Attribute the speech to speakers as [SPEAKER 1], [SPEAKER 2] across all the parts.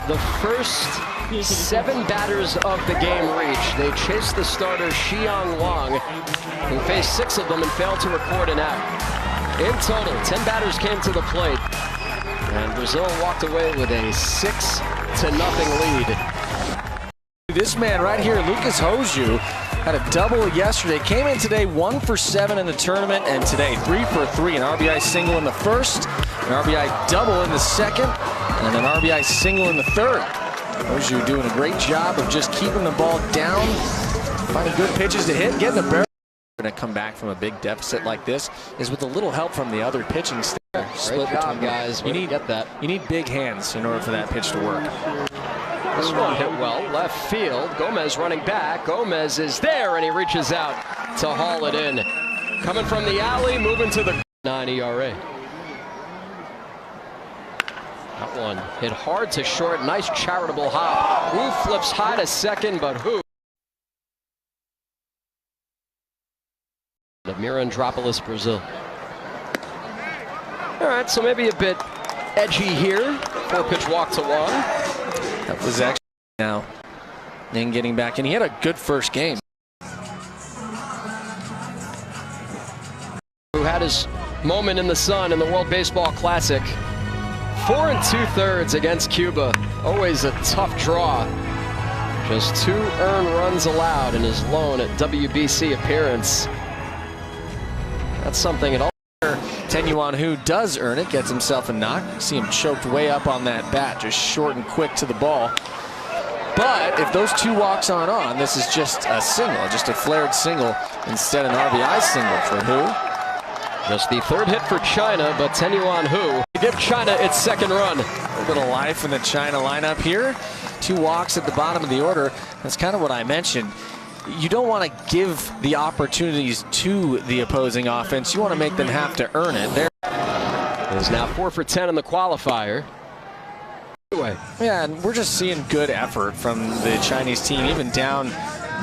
[SPEAKER 1] The first 7 batters of the game reached. They chased the starter Xiang Wang, who faced 6 of them and failed to record an out. In total, 10 batters came to the plate, and Brazil walked away with a 6-0 lead.
[SPEAKER 2] This man right here, Lucas Hoju, had a double yesterday. Came in today 1 for 7 in the tournament, and today 3 for 3. An RBI single in the first, an RBI double in the second, and an RBI single in the third. Hoju doing a great job of just keeping the ball down, finding good pitches to hit, getting the barrel. Going to come back from a big deficit like this is with a little help from the other pitching staff.
[SPEAKER 1] Great job, guys.
[SPEAKER 2] You need that. You need big hands in order for that pitch to work.
[SPEAKER 1] This one hit well, left field. Gomez running back. Gomez is there, and he reaches out to haul it in. Coming from the alley, moving to the 9 ERA. That one hit hard to short. Nice charitable hop. Who flips high to second, but who? Of Mirandrópolis, Brazil. All right, so maybe a bit edgy here. 4-pitch walk to 1.
[SPEAKER 2] That was actually now. Then getting back, and he had a good first game.
[SPEAKER 1] Who had his moment in the sun in the World Baseball Classic. 4 2/3 against Cuba. Always a tough draw. Just 2 earned runs allowed in his lone at WBC appearance. That's something at all.
[SPEAKER 2] Tenyuan Hu does earn it, gets himself a knock. See him choked way up on that bat, just short and quick to the ball. But if those 2 walks aren't on, this is just a single, just a flared single instead of an RBI single for Hu.
[SPEAKER 1] Just the 3rd hit for China, but Tenyuan Hu give China its 2nd run.
[SPEAKER 2] A little bit of life in the China lineup here. 2 walks at the bottom of the order. That's kind of what I mentioned. You don't want to give the opportunities to the opposing offense. You want to make them have to earn it. There
[SPEAKER 1] is now 4 for 10 in the qualifier. Anyway.
[SPEAKER 2] Yeah, and we're just seeing good effort from the Chinese team, even down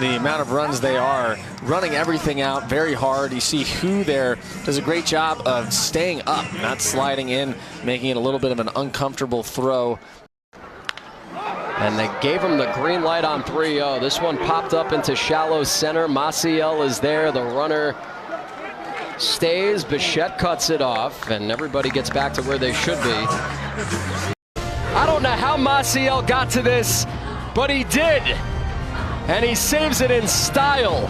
[SPEAKER 2] the amount of runs they are, running everything out very hard. You see Hu there does a great job of staying up, not sliding in, making it a little bit of an uncomfortable throw.
[SPEAKER 1] And they gave him the green light on 3-0. This one popped up into shallow center. Maciel is there. The runner stays. Bichette cuts it off, and everybody gets back to where they should be. I don't know how Maciel got to this, but he did. And he saves it in style.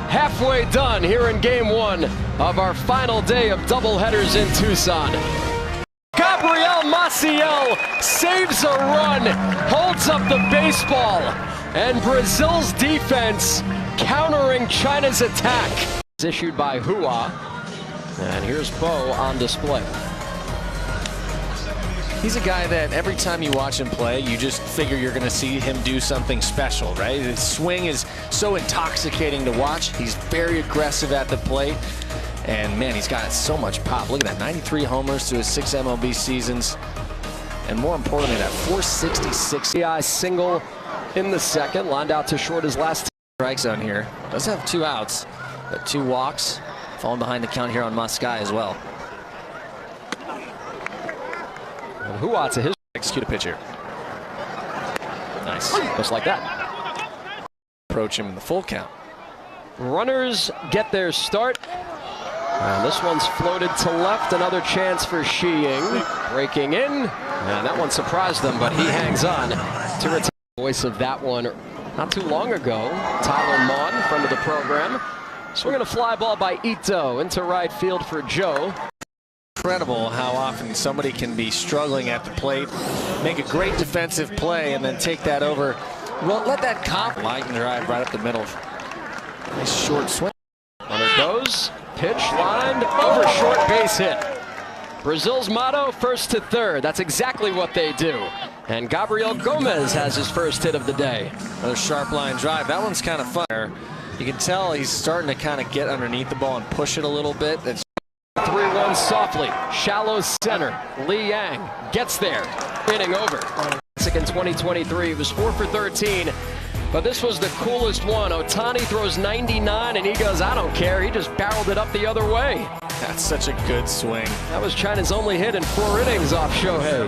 [SPEAKER 1] Halfway done here in Game 1 of our final day of doubleheaders in Tucson. Gabriel Maciel saves a run, holds up the baseball, and Brazil's defense countering China's attack. Issued by Hua, and here's Bo on display.
[SPEAKER 2] He's a guy that every time you watch him play, you just figure you're going to see him do something special, right? His swing is so intoxicating to watch. He's very aggressive at the plate. And man, he's got so much pop. Look at that, 93 homers through his 6 MLB seasons. And more importantly, that 466
[SPEAKER 1] RBI single in the second, lined out to short his last
[SPEAKER 2] strike zone here. Does have 2 outs, but 2 walks, falling behind the count here on Muskai as well.
[SPEAKER 1] And Hua to his
[SPEAKER 2] execute a pitch here. Nice,
[SPEAKER 1] just like that.
[SPEAKER 2] Approach him in the full count.
[SPEAKER 1] Runners get their start. And this one's floated to left. Another chance for Shi Ying. Breaking in. And that one surprised them, but he hangs on to retain the voice of that one not too long ago. Tyler Mon, friend of the program. Swinging a fly ball by Ito into right field for Joe.
[SPEAKER 2] Incredible how often somebody can be struggling at the plate, make a great defensive play, and then take that over. Well, let that cop line drive right up the middle. Nice short swing.
[SPEAKER 1] Runner goes. Pitch lined over, short base hit. Brazil's motto, 1st to 3rd. That's exactly what they do. And Gabriel Gomez has his first hit of the day.
[SPEAKER 2] Another sharp line drive. That one's kind of fun. You can tell he's starting to kind of get underneath the ball and push it a little bit. It's
[SPEAKER 1] 3-1 softly. Shallow center. Li Yang gets there. Inning over. In 2023, he was 4 for 13. But this was the coolest one. Ohtani throws 99, and he goes, I don't care. He just barreled it up the other way.
[SPEAKER 2] That's such a good swing.
[SPEAKER 1] That was China's only hit in 4 innings off Shohei.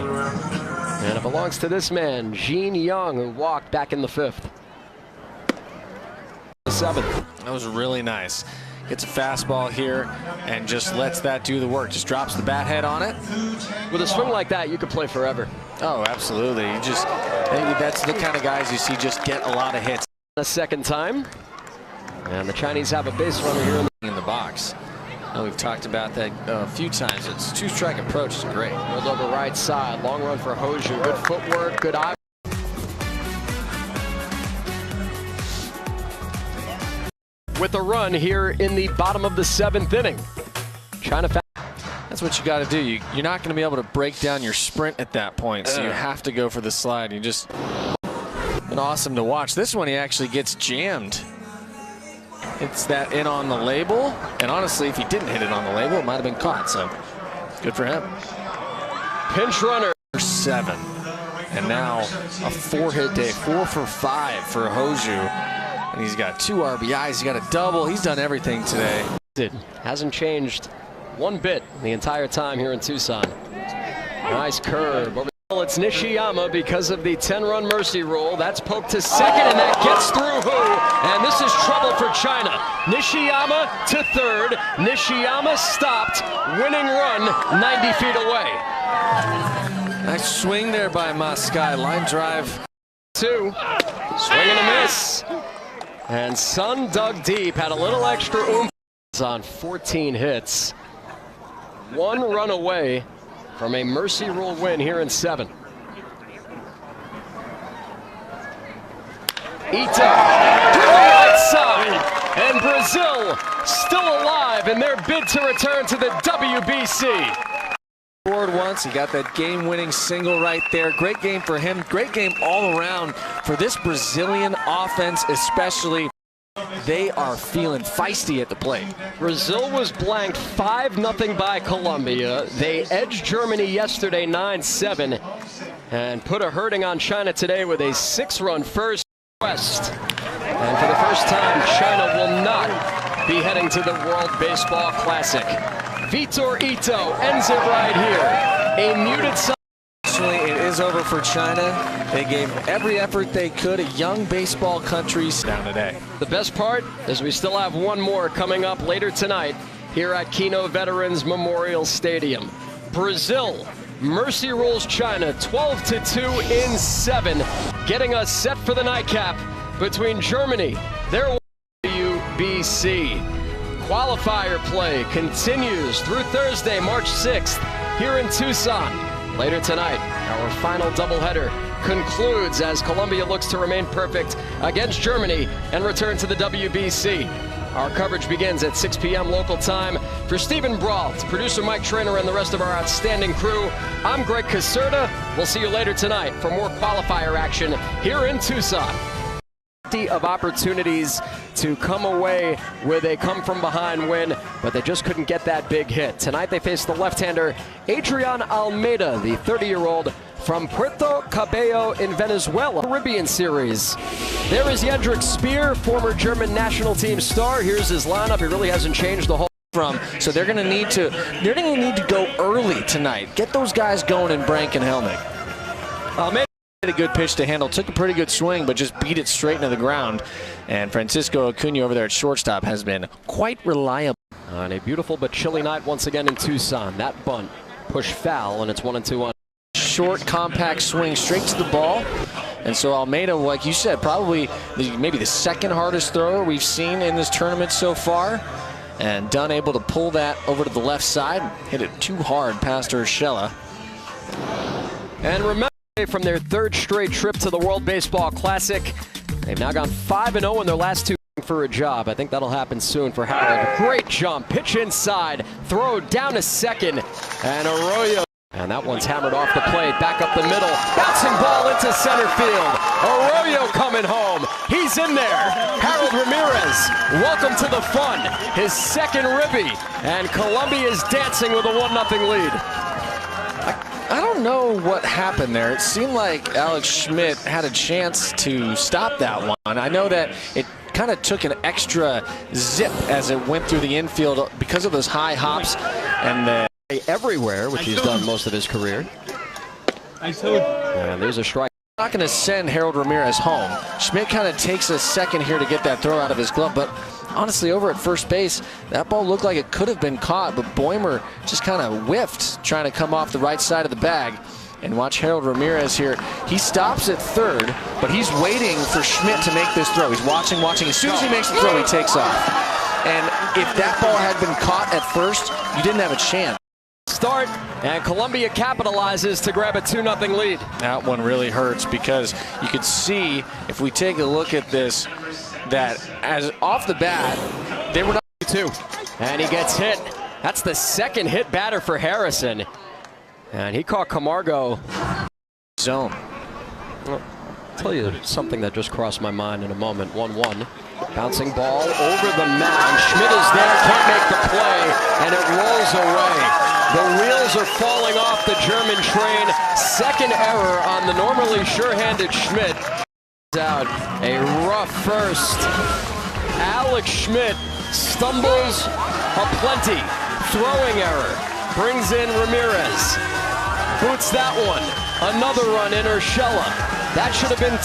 [SPEAKER 1] And it belongs to this man, Gene Young, who walked back in the 5th. The 7th.
[SPEAKER 2] That was really nice. Gets a fastball here and just lets that do the work. Just drops the bat head on it.
[SPEAKER 1] With a swing like that, you could play forever.
[SPEAKER 2] Oh, absolutely. I think that's the kind of guys you see just get a lot of hits.
[SPEAKER 1] A second time. And the Chinese have a base runner here
[SPEAKER 2] in the box. We've talked about that a few times. It's two-strike approach is great.
[SPEAKER 1] Rolled over right side. Long run for Hozhu. Good footwork, good eye. With a run here in the bottom of the 7th inning. China.
[SPEAKER 2] That's what you got to do. You're not going to be able to break down your sprint at that point, so you have to go for the slide. You just been awesome to watch. This one he actually gets jammed. It's that in on the label, and honestly, if he didn't hit it on the label, it might have been caught. So good for him.
[SPEAKER 1] Pinch runner.
[SPEAKER 2] 7, and now a 4-hit day, 4 for 5 for Hozhu, and he's got 2 RBIs. He's got a double. He's done everything today.
[SPEAKER 1] It hasn't changed one bit the entire time here in Tucson. Nice curve. It's Nishiyama because of the 10-run mercy rule. That's poked to second, and that gets through Hu. And this is trouble for China. Nishiyama to 3rd. Nishiyama stopped. Winning run 90 feet away.
[SPEAKER 2] Nice swing there by Maskai. Line drive.
[SPEAKER 1] 2. Swing and a miss. And Sun dug deep. Had a little extra oomph on 14 hits. 1 run away from a mercy rule win here in 7. Ito to the right side, and Brazil still alive in their bid to return to the WBC.
[SPEAKER 2] Scored once, he got that game-winning single right there. Great game for him, great game all around for this Brazilian offense especially. They are feeling feisty at the plate.
[SPEAKER 1] Brazil was blanked 5-0 by Colombia. They edged Germany yesterday 9-7 and put a hurting on China today with a 6-run first west. And for the first time, China will not be heading to the World Baseball Classic. Vitor Ito ends it right here. A muted side.
[SPEAKER 2] It is over for China. They gave every effort they could. A young baseball country down today.
[SPEAKER 1] The best part is we still have one more coming up later tonight here at Kino Veterans Memorial Stadium. Brazil mercy rules China 12-2 in 7, getting us set for the nightcap between Germany, their WBC. Qualifier play continues through Thursday, March 6th here in Tucson. Later tonight, our final doubleheader concludes as Colombia looks to remain perfect against Germany and return to the WBC. Our coverage begins at 6 p.m. local time. For Stephen Brault, producer Mike Trainer, and the rest of our outstanding crew, I'm Greg Caserta. We'll see you later tonight for more qualifier action here in Tucson. Of opportunities to come away with a come-from-behind win, but they just couldn't get that big hit. Tonight they face the left-hander Adrian Almeida, the 30-year-old from Puerto Cabello in Venezuela. Caribbean Series. There is Yendrik Speer, former German national team star. Here's his lineup. He really hasn't changed the whole
[SPEAKER 2] so they're going to need to go early tonight. Get those guys going in Brank and Helmick. Almeida a good pitch to handle, took a pretty good swing, but just beat it straight into the ground. And Francisco Acuna over there at shortstop has been quite reliable.
[SPEAKER 1] On a beautiful but chilly night once again in Tucson. That bunt pushed foul, and it's 1-2 on.
[SPEAKER 2] Short, compact swing straight to the ball. And so Almeida, like you said, probably maybe the second hardest thrower we've seen in this tournament so far. And Dunn able to pull that over to the left side, hit it too hard past Urshela.
[SPEAKER 1] And remember, from their 3rd straight trip to the World Baseball Classic, they've now gone 5-0 in their last 2 for a job. I think that'll happen soon for Harold. Great jump, pitch inside, throw down to second, and Arroyo. And that one's hammered off the plate, back up the middle, bouncing ball into center field. Arroyo coming home, he's in there. Harold Ramirez, welcome to the fun. His 2nd ribby, and Colombia's dancing with a 1-0 lead.
[SPEAKER 2] I don't know what happened there. It seemed like Alex Schmidt had a chance to stop that one. I know that it kind of took an extra zip as it went through the infield because of those high hops and the
[SPEAKER 1] everywhere, which he's done most of his career.
[SPEAKER 3] I told
[SPEAKER 1] And there's a strike.
[SPEAKER 2] Not going to send Harold Ramirez home. Schmidt kind of takes a second here to get that throw out of his glove, but honestly, over at first base, that ball looked like it could have been caught, but Boehmer just kind of whiffed, trying to come off the right side of the bag. And watch Harold Ramirez here. He stops at third, but he's waiting for Schmidt to make this throw. He's watching. As soon as he makes the throw, he takes off. And if that ball had been caught at first, you didn't have a chance.
[SPEAKER 1] Start, and Columbia capitalizes to grab a 2-0 lead.
[SPEAKER 2] That one really hurts because you could see, if we take a look at this, that as off the bat, they were not
[SPEAKER 1] 2. And he gets hit. That's the second hit batter for Harrison. And he caught Camargo
[SPEAKER 2] zone.
[SPEAKER 1] Well, I'll tell you something that just crossed my mind in a moment. 1-1. Bouncing ball over the mound. Schmidt is there, can't make the play, and it rolls away. The wheels are falling off the German train. Second error on the normally sure-handed Schmidt. Out a rough first. Alex Schmidt stumbles aplenty. Throwing error. Brings in Ramirez. Boots that one. Another run in Urshela. That should have been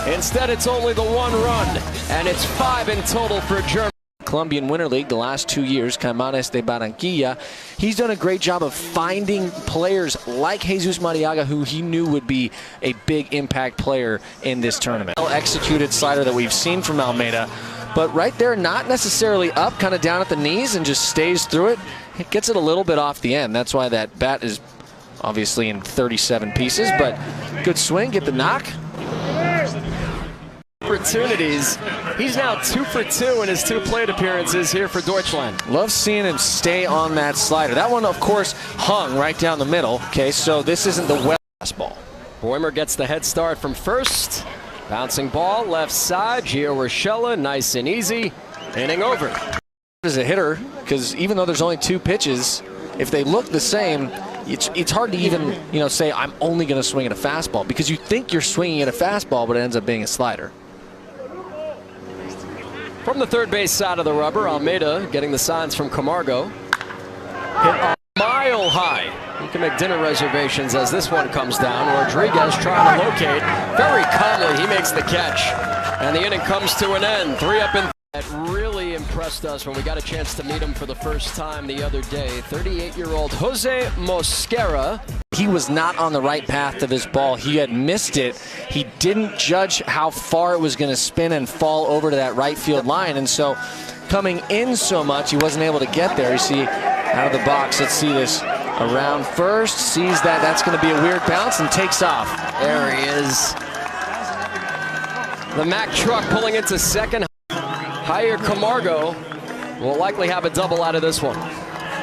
[SPEAKER 1] 2. Instead, it's only the 1 run. And it's 5 in total for Germany.
[SPEAKER 2] Colombian Winter League the last 2 years, Caimanes de Barranquilla. He's done a great job of finding players like Jesus Mariaga, who he knew would be a big impact player in this tournament. Well-executed slider that we've seen from Almeida, but right there, not necessarily up, kind of down at the knees and just stays through it. It gets it a little bit off the end. That's why that bat is obviously in 37 pieces, but good swing, get the knock.
[SPEAKER 1] Opportunities. He's now 2 for 2 in his 2 plate appearances here for Deutschland.
[SPEAKER 2] Love seeing him stay on that slider. That one, of course, hung right down the middle. Okay, so this isn't the well fastball.
[SPEAKER 1] Boehmer gets the head start from first. Bouncing ball, left side. Gio Urshela, nice and easy. Inning over.
[SPEAKER 2] As a hitter, because even though there's only 2 pitches, if they look the same, it's hard to even say I'm only going to swing at a fastball, because you think you're swinging at a fastball, but it ends up being a slider.
[SPEAKER 1] From the third base side of the rubber, Almeida getting the signs from Camargo. Hit a mile high. You can make dinner reservations as this one comes down. Rodriguez trying to locate. Very calmly, he makes the catch. And the inning comes to an end. 3 up and that really impressed us when we got a chance to meet him for the first time the other day. 38-year-old Jose Mosquera.
[SPEAKER 2] He was not on the right path to this ball. He had missed it. He didn't judge how far it was going to spin and fall over to that right field line. And so coming in so much, he wasn't able to get there. You see, out of the box, let's see this. Around first, sees that that's going to be a weird bounce and takes off.
[SPEAKER 1] There he is. The Mack truck pulling into second. Jair Camargo will likely have a double out of this one.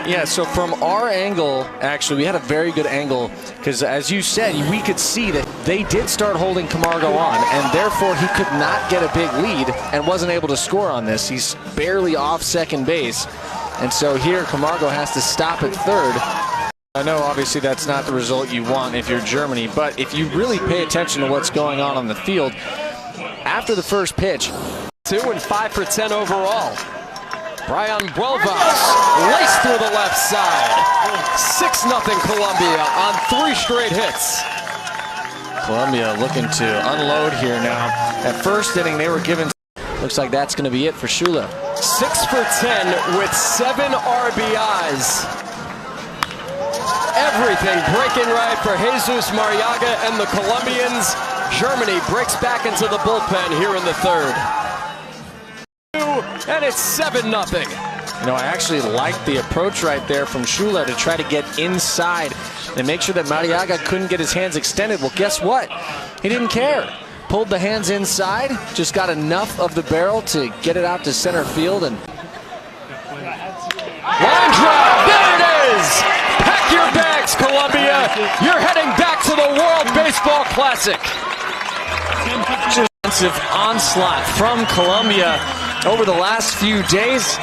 [SPEAKER 2] Yeah, so from our angle, actually, we had a very good angle because, as you said, we could see that they did start holding Camargo on, and therefore he could not get a big lead and wasn't able to score on this. He's barely off second base, and so here Camargo has to stop at third. I know, obviously, that's not the result you want if you're Germany, but if you really pay attention to what's going on the field, after the first pitch,
[SPEAKER 1] 2 and 5 for 10 overall. Brian Buelvas laced through the left side. 6-0 Columbia on 3 straight hits.
[SPEAKER 2] Columbia looking to unload here now. At first inning, they were given. Looks like that's going to be it for Shula.
[SPEAKER 1] 6 for 10 with 7 RBIs. Everything breaking right for Jesus Mariaga and the Colombians. Germany breaks back into the bullpen here in the third. And it's 7-0.
[SPEAKER 2] I actually liked the approach right there from Shula to try to get inside and make sure that Mariaga couldn't get his hands extended. Well, guess what? He didn't care. Pulled the hands inside, just got enough of the barrel to get it out to center field. And
[SPEAKER 1] line drive, there it is! Pack your bags, Columbia. You're heading back to the World Baseball Classic.
[SPEAKER 2] Offensive onslaught from Columbia over the last few days.